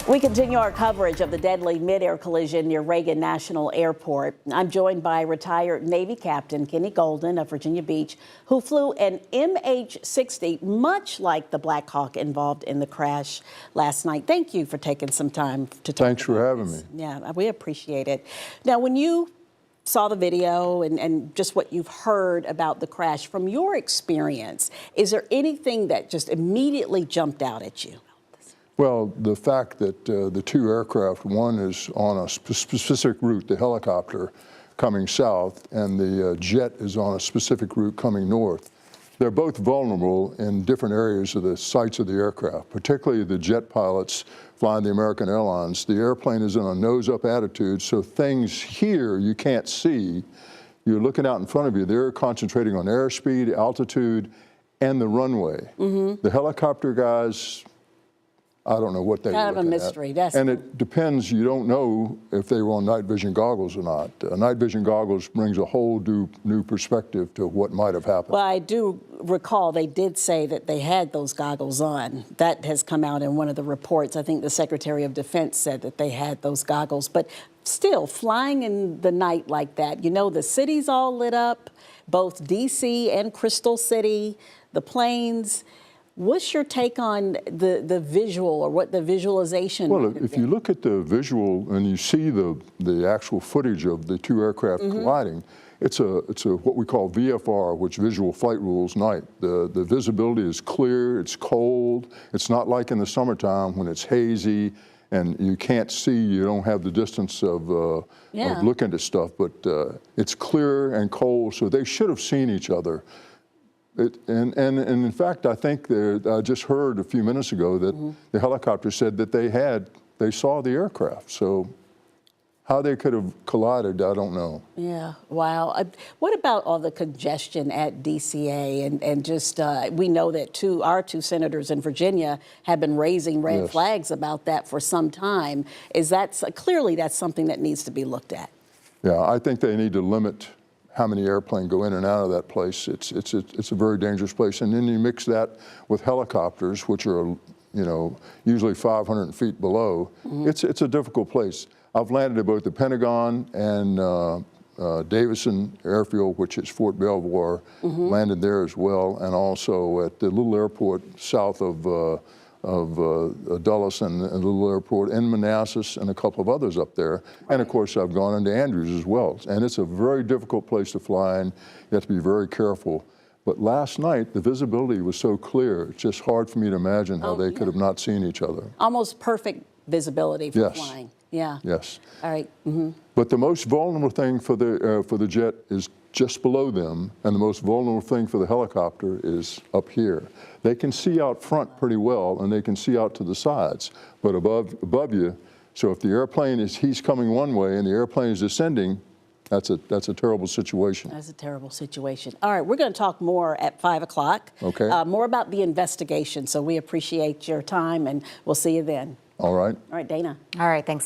We continue our coverage of the deadly mid-air collision near Reagan National Airport. I'm joined by retired Navy Captain Kenny Golden of Virginia Beach, who flew an MH-60, much like the Black Hawk involved in the crash last night. Thank you for taking some time to talk. Thanks for having me. Yeah, we appreciate it. Now, when you saw the video and just what you've heard about the crash, from your experience, is there anything that just immediately jumped out at you? Well, the fact that the two aircraft, one is on a specific route, the helicopter coming south, and the jet is on a specific route coming north. They're both vulnerable in different areas of the sights of the aircraft, particularly the jet pilots flying the American Airlines. The airplane is in a nose-up attitude, so things here you can't see. You're looking out in front of you. They're concentrating on airspeed, altitude, and the runway. The helicopter guys, I don't know what they were kind of a mystery. And it depends. You don't know if they were on night vision goggles or not. Night vision goggles brings a whole new perspective to what might have happened. Well, I do recall they did say that they had those goggles on. That has come out in one of the reports. I think the Secretary of Defense said that they had those goggles. But still, flying in the night like that, you know, the city's all lit up, both D.C. and Crystal City, the planes. What's your take on the visual, or what the visualization? Well, if you look at the visual and you see the actual footage of the two aircraft colliding, it's a what we call VFR, which visual flight rules night. The visibility is clear, it's cold. It's not like in the summertime when it's hazy and you can't see, you don't have the distance of looking at stuff, but it's clear and cold, so they should have seen each other. And in fact, I think I just heard a few minutes ago that the helicopter said that they saw the aircraft. So how they could have collided, I don't know. Yeah, wow. What about all the congestion at DCA and just, we know that our two senators in Virginia have been raising red flags about that for some time. Clearly that's something that needs to be looked at. Yeah, I think they need to limit how many airplanes go in and out of that place. It's a very dangerous place. And then you mix that with helicopters, which are, usually 500 feet below. It's a difficult place. I've landed at both the Pentagon and Davison Airfield, which is Fort Belvoir, landed there as well, and also at the little airport south of Dulles and a little airport in Manassas and a couple of others up there. And of course, I've gone into Andrews as well. And it's a very difficult place to fly in. You have to be very careful. But last night, the visibility was so clear, it's just hard for me to imagine how they could have not seen each other. Almost perfect visibility for flying. Yeah. Yes. All right. But the most vulnerable thing for the jet is just below them, and the most vulnerable thing for the helicopter is up here. They can see out front pretty well, and they can see out to the sides, but above you. So if the airplane he's coming one way and the airplane is descending, that's a terrible situation. That's a terrible situation. All right, we're going to talk more at 5 o'clock. Okay. More about the investigation. So we appreciate your time, and we'll see you then. All right. All right, Dana. All right, thanks.